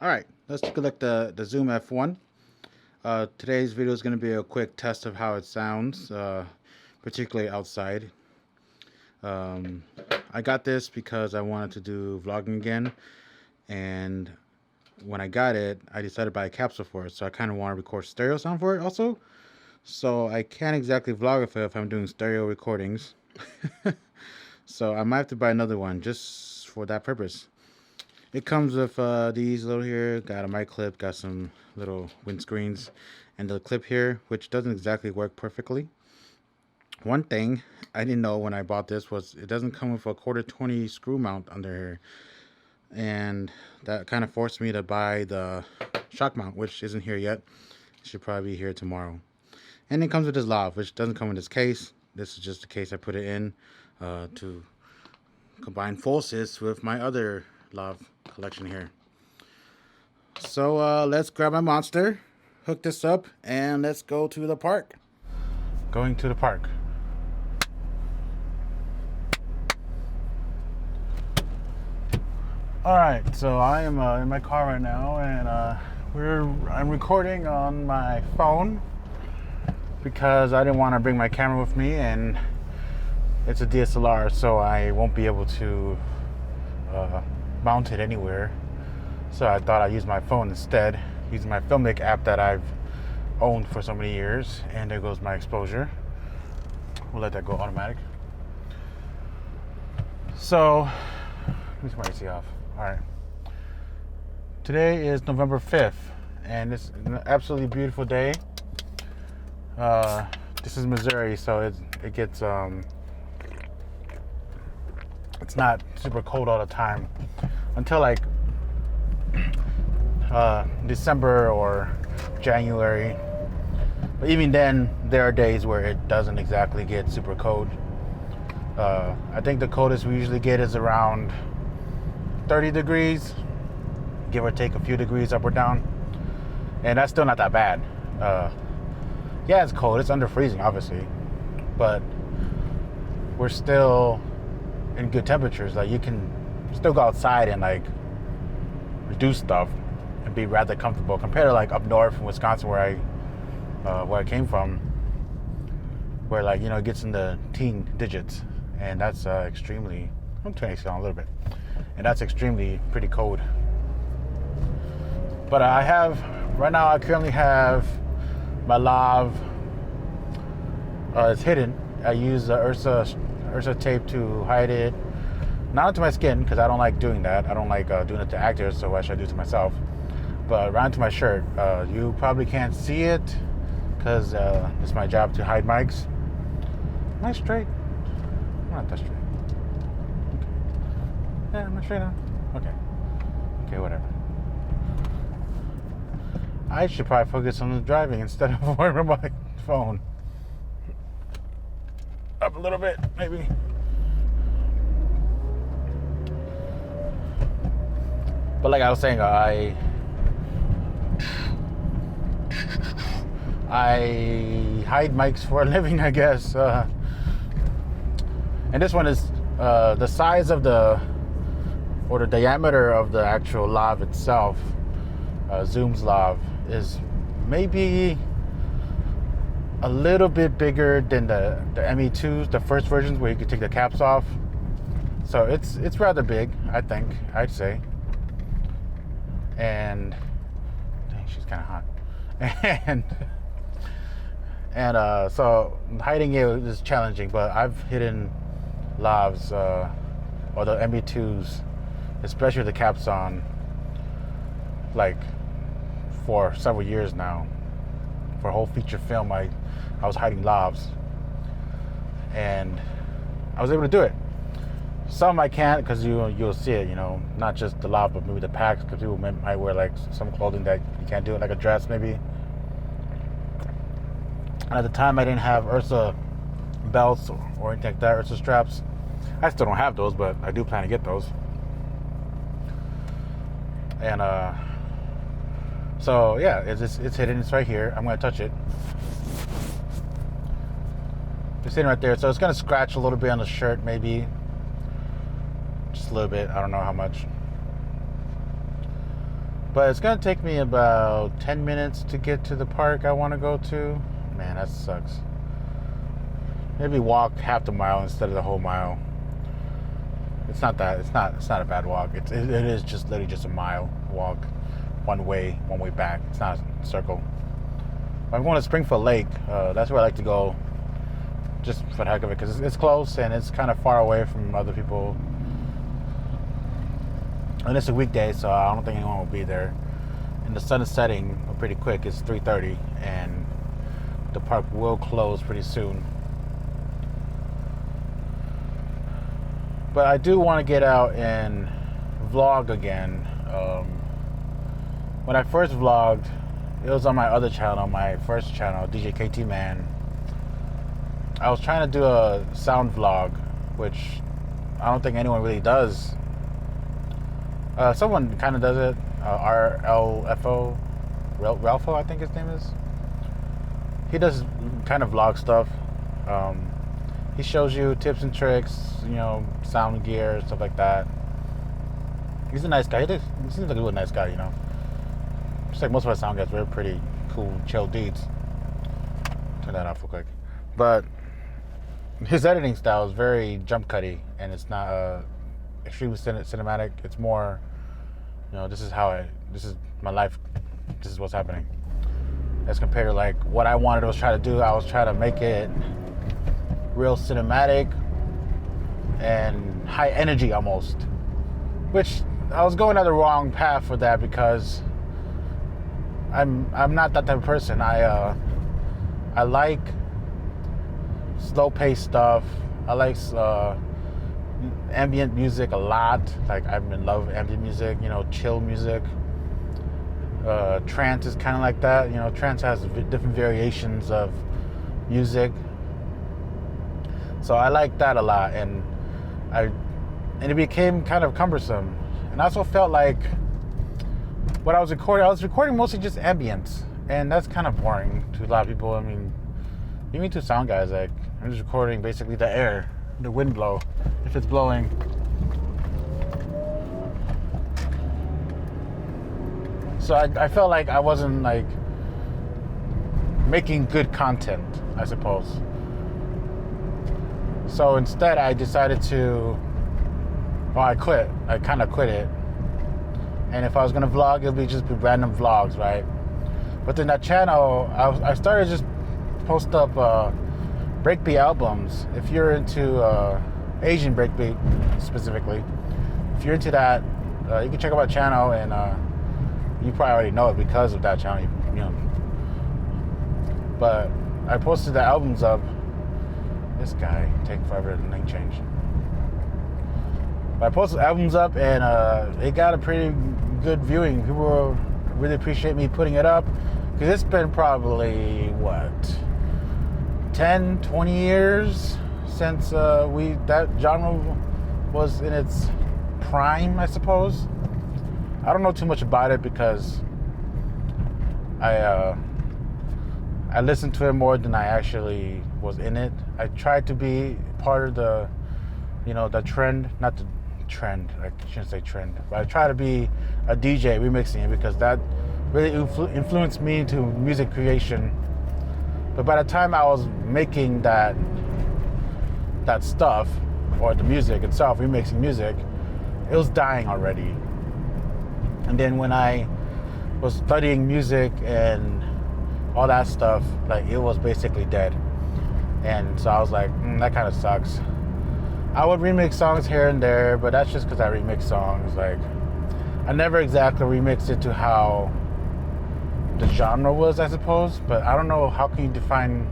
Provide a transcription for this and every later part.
All right, let's take a look at the Zoom F1. Today's video is going to be a quick test of how it sounds, particularly outside. Um, I got this because I wanted to do vlogging again, and when I got it, I decided to buy a capsule for it, so I kind of want to record stereo sound for it also. So I can't exactly vlog with it if I'm doing stereo recordings. So I might have to buy another one just for that purpose. It comes with these little here, got a mic clip, got some little windscreens, and the clip here, which doesn't exactly work perfectly. One thing I didn't know when I bought this was it doesn't come with a 1/4 20 screw mount under here, and that kind of forced me to buy the shock mount, which isn't here yet. It should probably be here tomorrow. And it comes with this lav, which doesn't come in this case. This is just the case I put it in to combine forces with my other lav collection here. So let's grab my monster, hook this up, and let's go to the park. Going to the park. Alright, so I am in my car right now, and I'm recording on my phone because I didn't want to bring my camera with me, and it's a DSLR, so I won't be able to mount it anywhere. So I thought I'd use my phone instead, using my Filmic app that I've owned for so many years. And there goes my exposure. We'll let that go automatic. So, let me turn my AC off. Alright. Today is November 5th, and it's an absolutely beautiful day. This is Missouri, so it gets it's not super cold all the time until like December or January. But even then, there are days where it doesn't exactly get super cold. I think the coldest we usually get is around 30 degrees, give or take a few degrees up or down. And that's still not that bad. Yeah, it's cold. It's under freezing, obviously. But we're still in good temperatures. Like, you can still go outside and like do stuff and be rather comfortable compared to like up north in Wisconsin where I came from, where like, you know, it gets in the teen digits, and that's extremely. I'm turning it on a little bit, and that's extremely pretty cold. But I currently have my lav. It's hidden. I use Ursa tape to hide it. Not onto my skin, because I don't like doing that. I don't like doing it to actors, so why should I do it to myself? But right onto my shirt. You probably can't see it, because it's my job to hide mics. Am I straight? I'm not that straight. Okay. Yeah, am I straight now? Okay. Okay, whatever. I should probably focus on the driving instead of worrying about my phone. Up a little bit, maybe. But like I was saying, I hide mics for a living, I guess. And this one is the size of the diameter of the actual lav itself. Zoom's lav is maybe a little bit bigger than the ME2s, the first versions where you could take the caps off. So it's rather big, I'd say. And dang, she's kind of hot. And so hiding it is challenging, but I've hidden lavs or the ME2s, especially with the caps on, like for several years now. For a whole feature film, I was hiding lavs, and I was able to do it. Some I can't, because you'll see it, you know, not just the lav, but maybe the packs, because people might wear like some clothing that you can't do it, like a dress maybe. And at the time, I didn't have Ursa belts or anything like that, Ursa straps. I still don't have those, but I do plan to get those. And so yeah, it's hidden. It's right here. I'm gonna touch it. It's hidden right there. So it's gonna scratch a little bit on the shirt, maybe. Just a little bit. I don't know how much. But it's gonna take me about 10 minutes to get to the park I want to go to. Man, that sucks. Maybe walk half the mile instead of the whole mile. It's not a bad walk. It is just literally just a mile walk, one way back. It's not a circle. I'm going to Springfield Lake. That's where I like to go, just for the heck of it, because it's close and it's kind of far away from other people. And it's a weekday, so I don't think anyone will be there. And the sun is setting pretty quick. It's 3:30, and the park will close pretty soon. But I do want to get out and vlog again. When I first vlogged, it was on my other channel, my first channel, DJ KT Man. I was trying to do a sound vlog, which I don't think anyone really does. Someone kind of does it. RLFO, Ralpho, I think his name is. He does kind of vlog stuff. He shows you tips and tricks, sound gear, stuff like that. He's a nice guy. He seems like a really nice guy, Just like most of our sound guys, we're pretty cool, chill dudes. Turn that off real quick. But his editing style is very jump cutty, and it's not extremely cinematic. It's more, this is my life. This is what's happening. As compared to like what I wanted to try to do, I was trying to make it real cinematic and high energy almost, which I was going down the wrong path for that, because I'm not that type of person. I like slow paced stuff. I like ambient music a lot. Like, I'm in love with ambient music, chill music. Trance is kind of like that. Trance has different variations of music. So I like that a lot, and it became kind of cumbersome. And I also felt like what I was recording mostly just ambience, and that's kind of boring to a lot of people. I mean, even to sound guys, like, I'm just recording basically the air, the wind blow, if it's blowing. So I felt like I wasn't like making good content, I suppose. So instead, I decided I quit. I kind of quit it. And if I was going to vlog, it would just be random vlogs, right? But then that channel, I started just post up breakbeat albums. If you're into Asian breakbeat specifically, if you're into that, you can check out my channel, and you probably already know it because of that channel, But I posted the albums up. This guy taking forever to name change. But I posted albums up, and it got a pretty good viewing. People really appreciate me putting it up, because it's been probably 10, 20 years since that genre was in its prime, I suppose. I don't know too much about it, because I listened to it more than I actually was in it. I tried to be part of the trend, not the trend, I shouldn't say trend, but I try to be a DJ remixing it, because that really influenced me into music creation. But by the time I was making that stuff, or the music itself, remixing music, it was dying already. And then when I was studying music and all that stuff, like, it was basically dead. And so I was like, that kind of sucks. I would remix songs here and there, but that's just because I remix songs. Like, I never exactly remixed it to how the genre was, I suppose. But I don't know, how can you define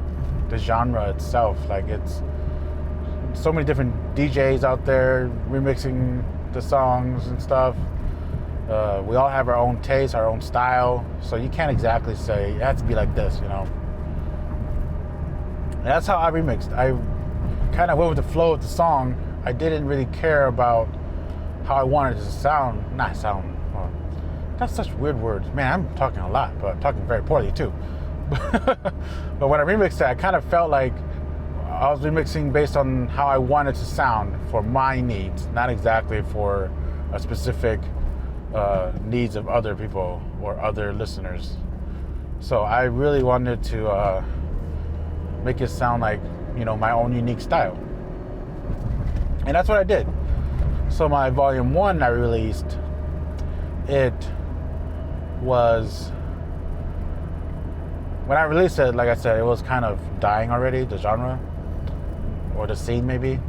the genre itself? Like, it's so many different DJs out there remixing the songs and stuff. We all have our own taste, our own style, so you can't exactly say it has to be like this, And that's how I remixed. I kind of went with the flow of the song. I didn't really care about how I wanted it to sound. Not sound. That's such weird words. Man, I'm talking a lot, but I'm talking very poorly too. But when I remixed it, I kind of felt like I was remixing based on how I wanted to sound for my needs, not exactly for a specific needs of other people or other listeners. So I really wanted to make it sound like, my own unique style. And that's what I did. So my volume 1 I released, it was, when I released it, like I said, it was kind of dying already, the genre, or the scene maybe.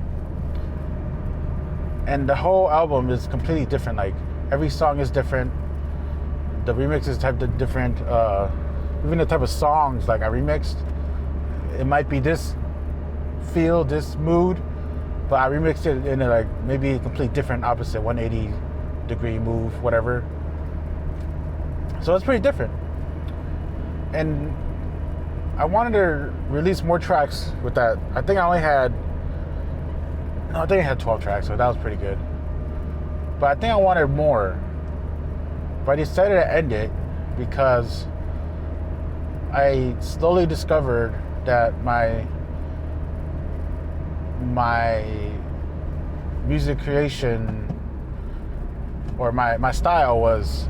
And the whole album is completely different. Like, every song is different. The remix is different. Even the type of songs like I remixed, it might be this feel, this mood, but I remixed it in like maybe a complete different opposite 180 degree move, whatever. So it's pretty different. And I wanted to release more tracks with that. I think I had 12 tracks, so that was pretty good. But I think I wanted more. But I decided to end it because I slowly discovered that my music creation or my style was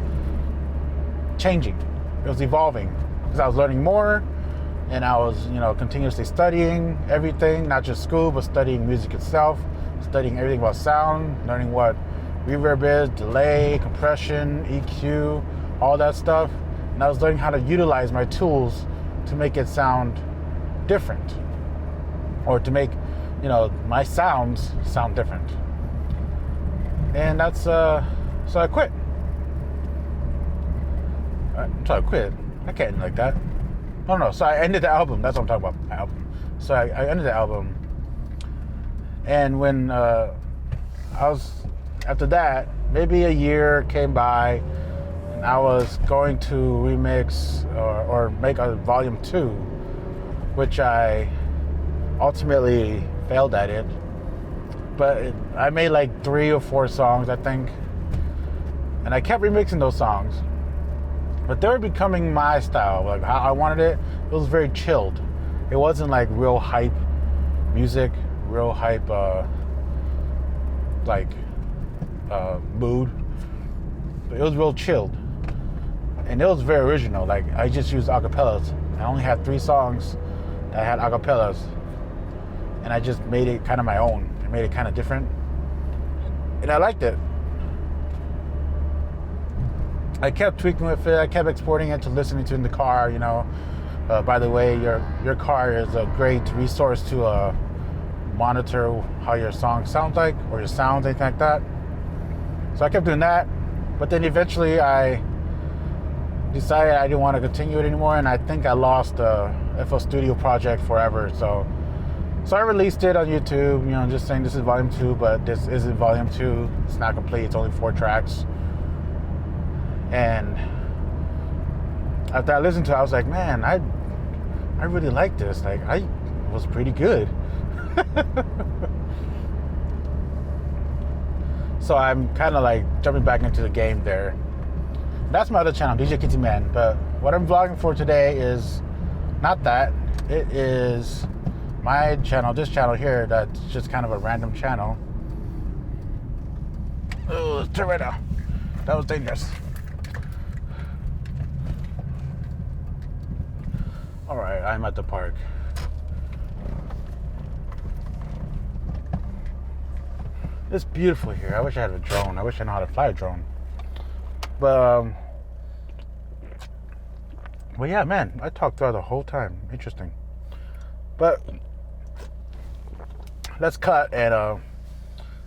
changing. It was evolving because I was learning more, and I was, continuously studying everything, not just school, but studying music itself, studying everything about sound, learning what reverb is, delay, compression, EQ, all that stuff. And I was learning how to utilize my tools to make it sound different, or to make, my sounds sound different. And that's, so I quit. So I quit. I can't end like that. No. So I ended the album. That's what I'm talking about. Album. So I ended the album. And when after that, maybe a year came by, and I was going to remix or make a volume 2, which I ultimately failed at it. But I made like 3 or 4 songs, I think. And I kept remixing those songs. But they were becoming my style, like how I wanted it. It was very chilled. It wasn't like real hype music, real hype mood. But it was real chilled. And it was very original. Like, I just used acapellas. I only had 3 songs that had acapellas. And I just made it kind of my own. I made it kind of different. And I liked it. I kept tweaking with it. I kept exporting it to listening to in the car, By the way, your car is a great resource to monitor how your song sounds like, or your sounds, anything like that. So I kept doing that. But then eventually I decided I didn't want to continue it anymore, and I think I lost the FL Studio project forever. So I released it on YouTube, just saying this is volume 2, but this isn't volume 2. It's not complete. It's only 4 tracks. And after I listened to it, I was like, man, I really like this. Like, I was pretty good. So I'm kind of like jumping back into the game there. That's my other channel, DJ Kitty Man. But what I'm vlogging for today is not that. It is my channel, this channel here, that's just kind of a random channel. Oh, let's turn right now. That was dangerous. All right, I'm at the park. It's beautiful here. I wish I had a drone. I wish I knew how to fly a drone. But yeah, man, I talked throughout the whole time. Interesting. But let's cut, and I'll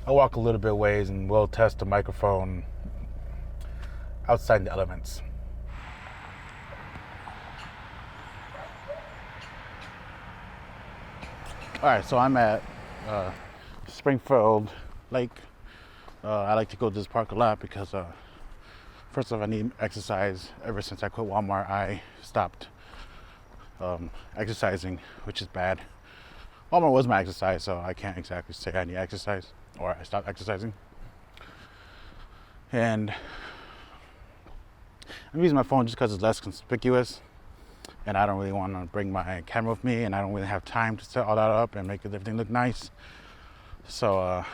walk a little bit ways, and we'll test the microphone outside the elements. All right, so I'm at Springfield Lake. I like to go to this park a lot because first off, I need exercise. Ever since I quit Walmart, I stopped exercising, which is bad. Walmart was my exercise, so I can't exactly say I need exercise or I stopped exercising. And I'm using my phone just because it's less conspicuous, and I don't really want to bring my camera with me, and I don't really have time to set all that up and make everything look nice. So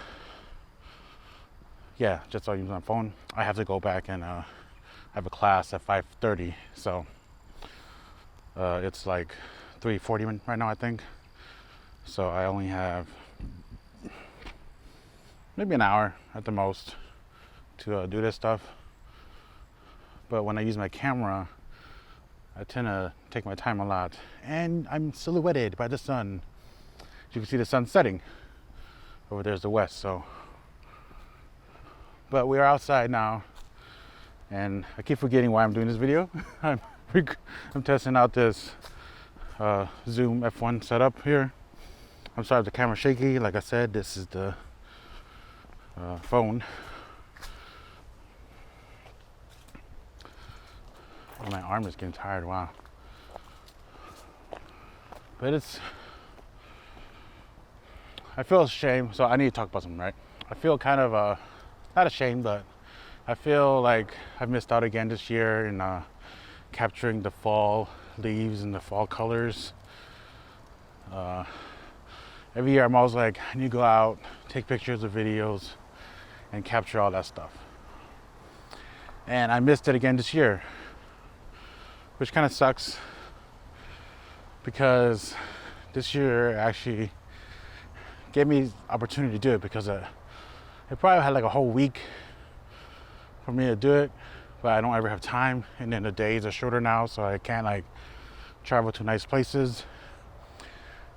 yeah, just so I use my phone. I have to go back and I have a class at 5:30, so it's like 3:40 right now, I think. So I only have maybe an hour at the most to do this stuff. But when I use my camera, I tend to take my time a lot, and I'm silhouetted by the sun. You can see the sun setting. Over there's the west. So, but we are outside now, and I keep forgetting why I'm doing this video. I'm testing out this Zoom F1 setup here. I'm sorry if the camera's shaky. Like I said, this is the phone. Oh, my arm is getting tired. Wow. But I feel ashamed. So I need to talk about something, right? I feel kind of not ashamed, but I feel like I've missed out again this year in capturing the fall leaves and the fall colors. Every year I'm always like, I need to go out, take pictures of videos, and capture all that stuff. And I missed it again this year, which kind of sucks, because this year actually gave me the opportunity to do it, because it probably had like a whole week for me to do it, but I don't ever have time, and then the days are shorter now, so I can't like travel to nice places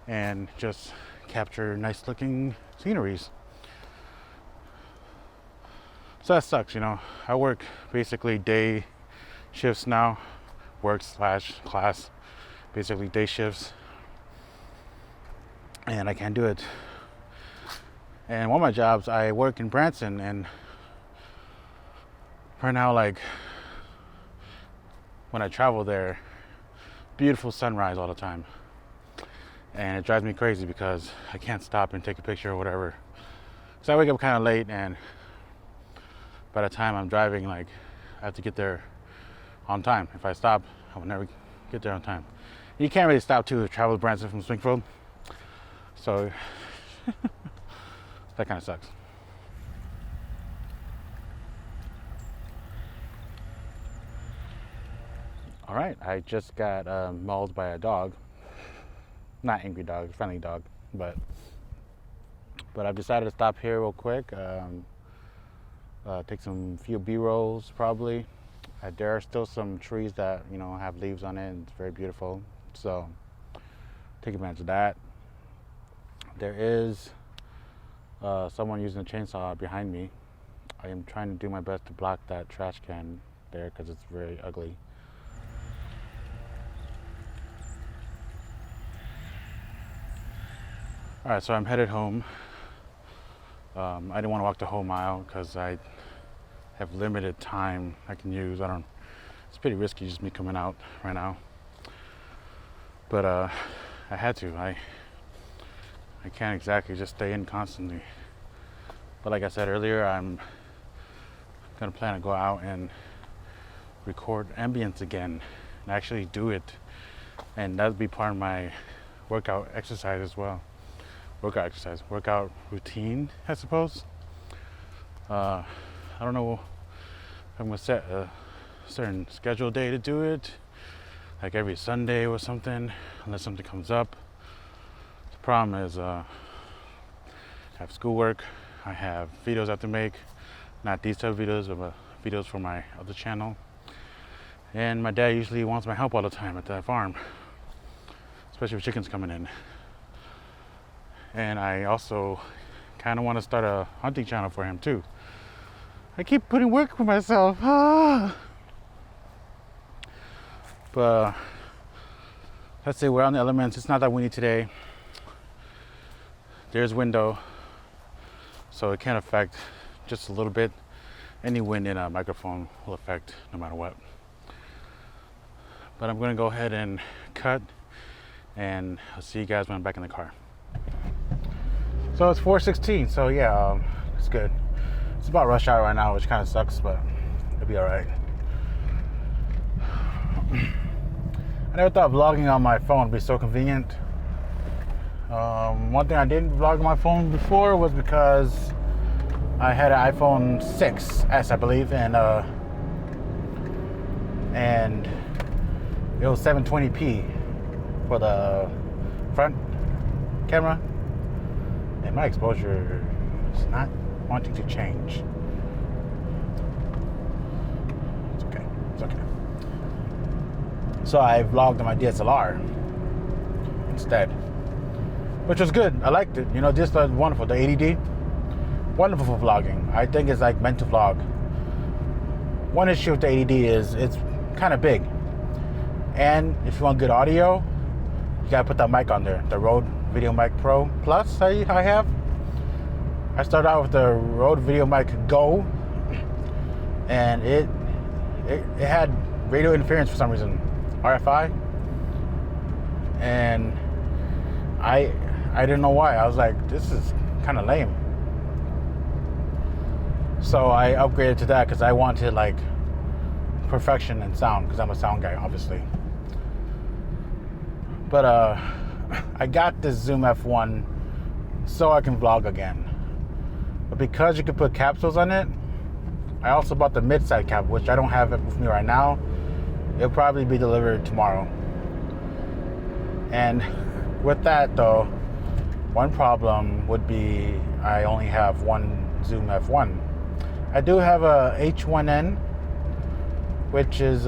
and just capture nice looking sceneries. So that sucks, you know. I work basically day shifts now, work/class, basically day shifts, and I can't do it. And one of my jobs, I work in Branson, and right now, like when I travel there, beautiful sunrise all the time, and it drives me crazy because I can't stop and take a picture or whatever. So I wake up kind of late, and by the time I'm driving, like I have to get there on time. If I stop, I will never get there on time. You can't really stop to travel to Branson from Springfield, so that kind of sucks. All right, I just got mauled by a dog. Not angry dog, friendly dog, but I've decided to stop here real quick. Take some few B-rolls probably. There are still some trees that, you know, have leaves on it, and it's very beautiful. So take advantage of that. There is someone using a chainsaw behind me. I am trying to do my best to block that trash can there because it's very ugly. All right, so I'm headed home. I didn't want to walk the whole mile because I have limited time I can use. It's pretty risky just me coming out right now. But I had to. I can't exactly just stay in constantly. But like I said earlier, I'm gonna plan to go out and record ambience again and actually do it. And that'll be part of my workout exercise as well. Workout routine, I suppose. I don't know if I'm gonna set a certain schedule day to do it, like every Sunday or something, unless something comes up. The problem is I have schoolwork, I have videos I have to make, not these type of videos, but videos for my other channel. And my dad usually wants my help all the time at the farm, especially with chickens coming in. And I also kind of want to start a hunting channel for him too. I keep putting work for myself. But let's say we're on the elements. It's not that windy today. There's window, so it can affect just a little bit. Any wind in a microphone will affect no matter what. But I'm going to go ahead and cut, and I'll see you guys when I'm back in the car. So it's 4:16, so yeah, it's good. It's about rush hour right now, which kind of sucks, but it'll be all right. I never thought vlogging on my phone would be so convenient. One thing I didn't vlog on my phone before was because I had an iPhone 6s, I believe, and it was 720p for the front camera, and my exposure is not wanting to change. It's okay. So I vlogged on my DSLR instead, which was good. I liked it. You know, this was wonderful. The 80D, wonderful for vlogging. I think it's like meant to vlog. One issue with the 80D is it's kind of big, and if you want good audio, you gotta put that mic on there, the Rode VideoMic Pro Plus. I started out with the Rode VideoMic Go, and it had radio interference for some reason, RFI, and I didn't know why. I was like, this is kind of lame. So I upgraded to that because I wanted like perfection in sound, because I'm a sound guy, obviously. But I got this Zoom F1 so I can vlog again. But because you can put capsules on it, I also bought the mid-side cap, which I don't have it with me right now. It'll probably be delivered tomorrow. And with that though, one problem would be I only have one Zoom F1. I do have a H1N, which is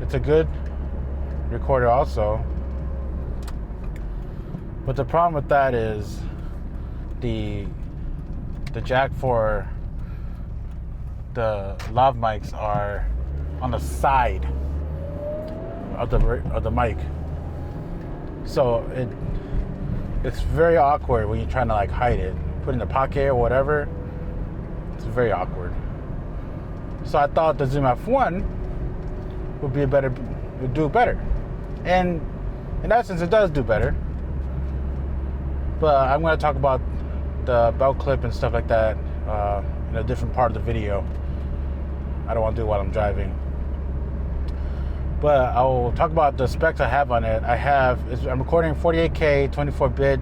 it's a good recorder also. But the problem with that is the jack for the lav mics are on the side of the mic, so it's very awkward when you're trying to like hide it, put it in the pocket or whatever. It's very awkward. So I thought the Zoom F1 would do better, and in that sense, it does do better. But I'm going to talk about the belt clip and stuff like that in a different part of the video. I don't want to do it while I'm driving. But I will talk about the specs I have on it. I'm recording 48K, 24-bit.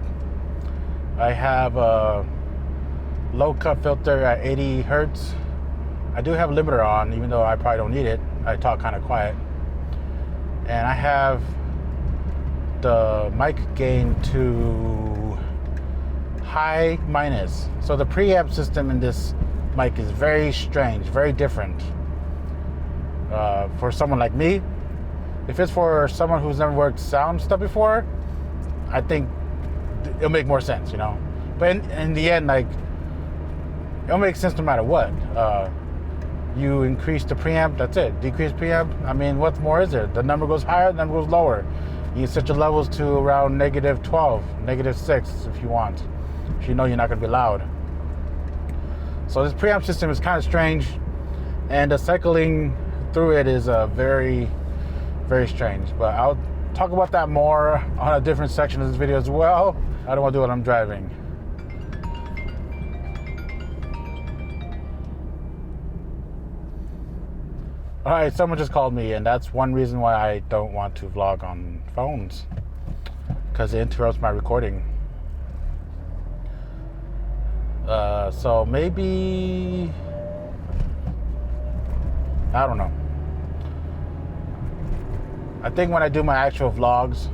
I have a low cut filter at 80 hertz. I do have a limiter on, even though I probably don't need it. I talk kind of quiet. And I have the mic gain to high minus. So the preamp system in this mic is very strange, very different. For someone like me, if it's for someone who's never worked sound stuff before, I think it'll make more sense, you know. But in the end, like, it'll make sense no matter what. You increase the preamp, that's it. Decrease preamp, I mean, what more is there? The number goes higher, the number goes lower. You set your levels to around -12, -6 if you want, if you know you're not going to be loud. So this preamp system is kind of strange, and the cycling through it is very, very strange. But I'll talk about that more on a different section of this video as well. I don't want to do it when I'm driving. All right, someone just called me, and that's one reason why I don't want to vlog on phones, because it interrupts my recording. So maybe, I don't know. I think when I do my actual vlogs,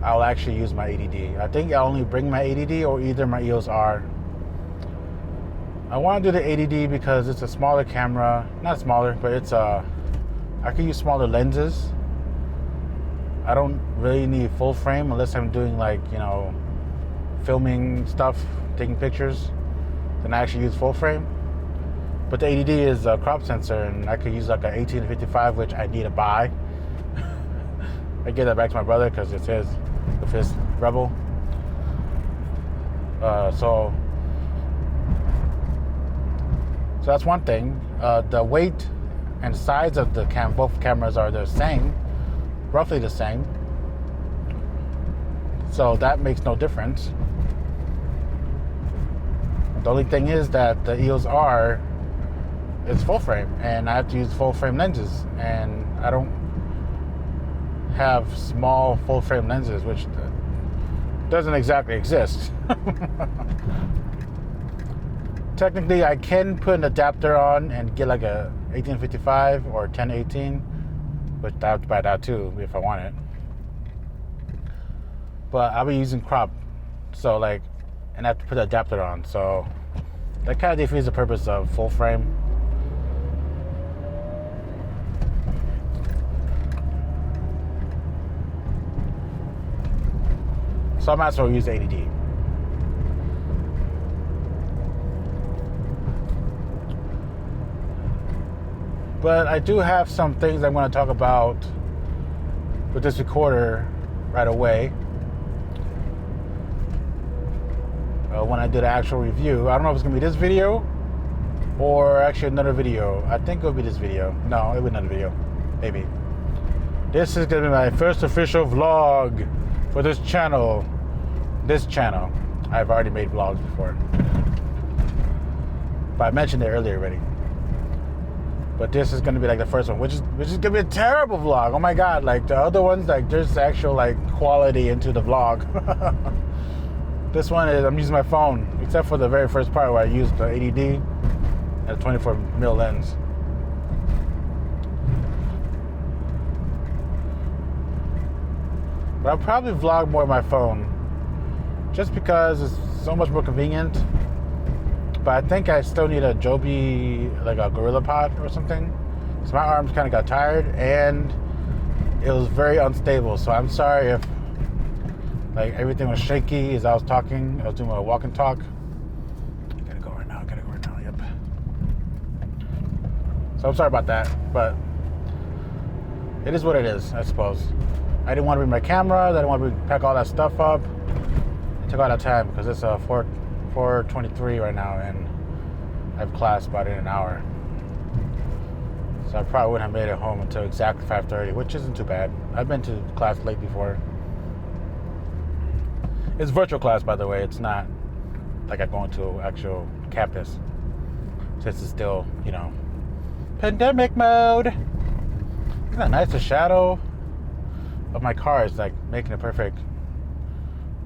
I'll actually use my 80D. I think I'll only bring my 80D or either my EOS R. I want to do the 80D because it's a smaller camera. Not smaller, but I can use smaller lenses. I don't really need full frame unless I'm doing, like, you know, filming stuff, taking pictures. Then I actually use full frame. But the 80D is a crop sensor, and I could use like an 18-55, which I need to buy. I give that back to my brother because it's his Rebel. So that's one thing. The weight and size of both cameras are the same, roughly the same. So that makes no difference. The only thing is that the EOS R is full frame, and I have to use full frame lenses, and I don't have small full frame lenses, which doesn't exactly exist. Technically, I can put an adapter on and get like a 1855 or 1018, but I have to buy that too if I want it. But I'll be using crop, so like, and I have to put the adapter on, so that kind of defeats the purpose of full frame. So I might as well use ADD. But I do have some things I'm going to talk about with this recorder right away. When I do the actual review. I don't know if it's going to be this video or actually another video. I think it'll be this video. No, it'll be another video. Maybe. This is going to be my first official vlog for this channel. I've already made vlogs before. But I mentioned it earlier already. But this is gonna be like the first one, which is gonna be a terrible vlog. Oh my god, like the other ones, like there's actual like quality into the vlog. This one is I'm using my phone, except for the very first part where I used the ADD and a 24mm lens. But I'll probably vlog more on my phone, just because it's so much more convenient. But I think I still need a Joby, like a GorillaPod or something. So my arms kind of got tired and it was very unstable. So I'm sorry if like everything was shaky as I was talking. I was doing a walk and talk. Gotta go right now, yep. So I'm sorry about that, but it is what it is, I suppose. I didn't want to bring my camera, I didn't want to pack all that stuff up. It took all that time because it's a 4:23 right now, and I have class about in an hour. So I probably wouldn't have made it home until exactly 5:30, which isn't too bad. I've been to class late before. It's virtual class, by the way. It's not like I'm going to actual campus. Since it's still, you know, pandemic mode. Isn't that nice? The shadow of my car is like making a perfect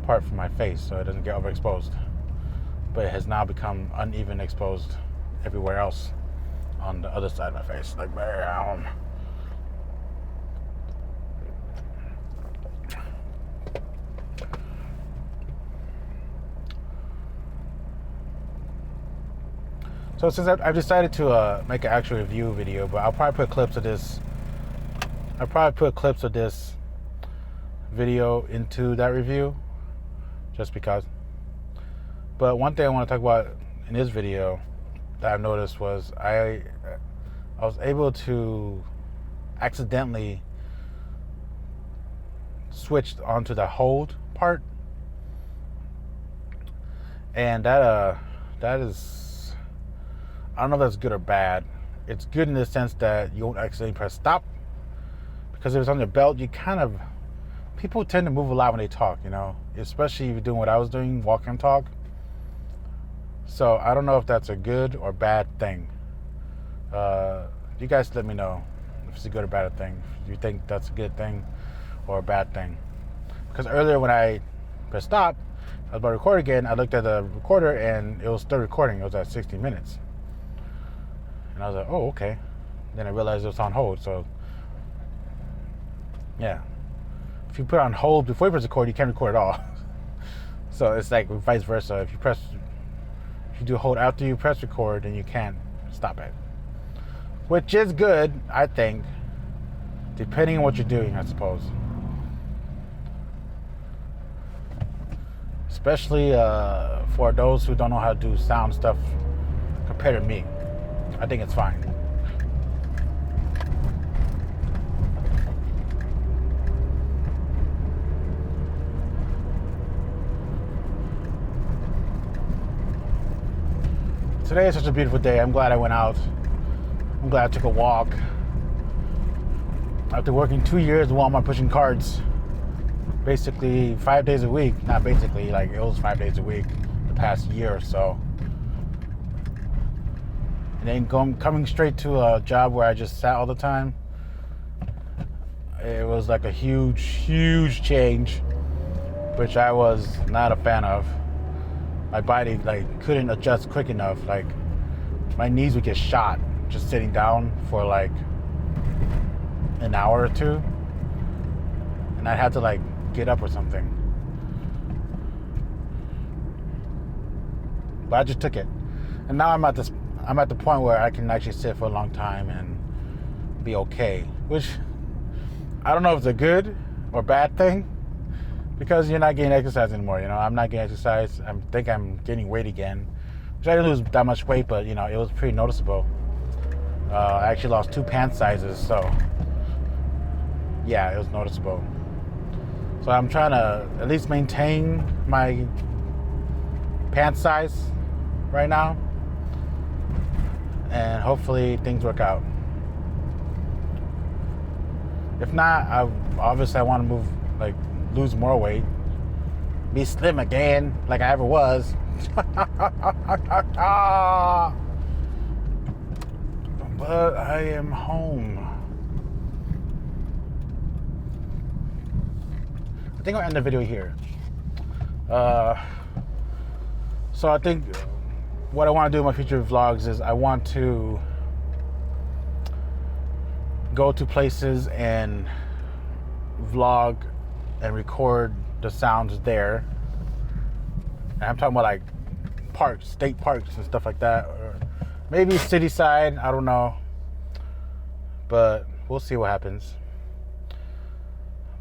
part for my face so it doesn't get overexposed. But it has now become uneven exposed everywhere else on the other side of my face. Like, bam. So since I've decided to make an actual review video, but I'll probably put clips of this. I'll probably put clips of this video into that review, just because. But one thing I want to talk about in this video that I've noticed was I was able to accidentally switch onto the hold part, and that is, I don't know if that's good or bad. It's good in the sense that you won't accidentally press stop, because if it's on your belt, you kind of, people tend to move a lot when they talk, you know, especially if you're doing what I was doing, walk and talk. So I don't know if that's a good or bad thing. You guys let me know if it's a good or bad thing. If you think that's a good thing or a bad thing. Because earlier when I pressed stop, I was about to record again. I looked at the recorder and it was still recording. It was at 60 minutes. And I was like, oh, okay. Then I realized it was on hold. So, yeah. If you put on hold before you press record, you can't record at all. So it's like vice versa. If you do hold after you press record, then you can't stop it. Which is good, I think, depending on what you're doing, I suppose. Especially for those who don't know how to do sound stuff compared to me. I think it's fine. Today is such a beautiful day. I'm glad I went out. I'm glad I took a walk. After working 2 years at Walmart pushing carts, basically 5 days a week, not basically, like it was 5 days a week the past year or so. And then coming straight to a job where I just sat all the time, it was like a huge change, which I was not a fan of. my body like couldn't adjust quick enough. Like my knees would get shot just sitting down for like an hour or two, and I'd have to like get up or something. But I just took it, and now I'm at the point where I can actually sit for a long time and be okay, which I don't know if it's a good or bad thing, because you're not getting exercise anymore. You know, I'm not getting exercise. I think I'm gaining weight again, which I didn't lose that much weight, but you know, it was pretty noticeable. I actually lost 2 pant sizes, so yeah, it was noticeable. So I'm trying to at least maintain my pant size right now, and hopefully things work out. If not, I want to move, like lose more weight, be slim again like I ever was. But I am home. I think I'll end the video here. So I think what I want to do in my future vlogs is I want to go to places and vlog and record the sounds there. And I'm talking about like parks, state parks and stuff like that, or maybe city side, I don't know. But we'll see what happens.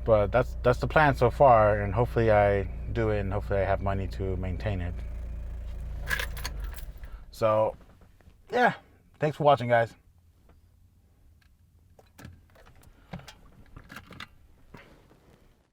But that's the plan so far, and hopefully I do it, and hopefully I have money to maintain it. So, yeah. Thanks for watching, guys.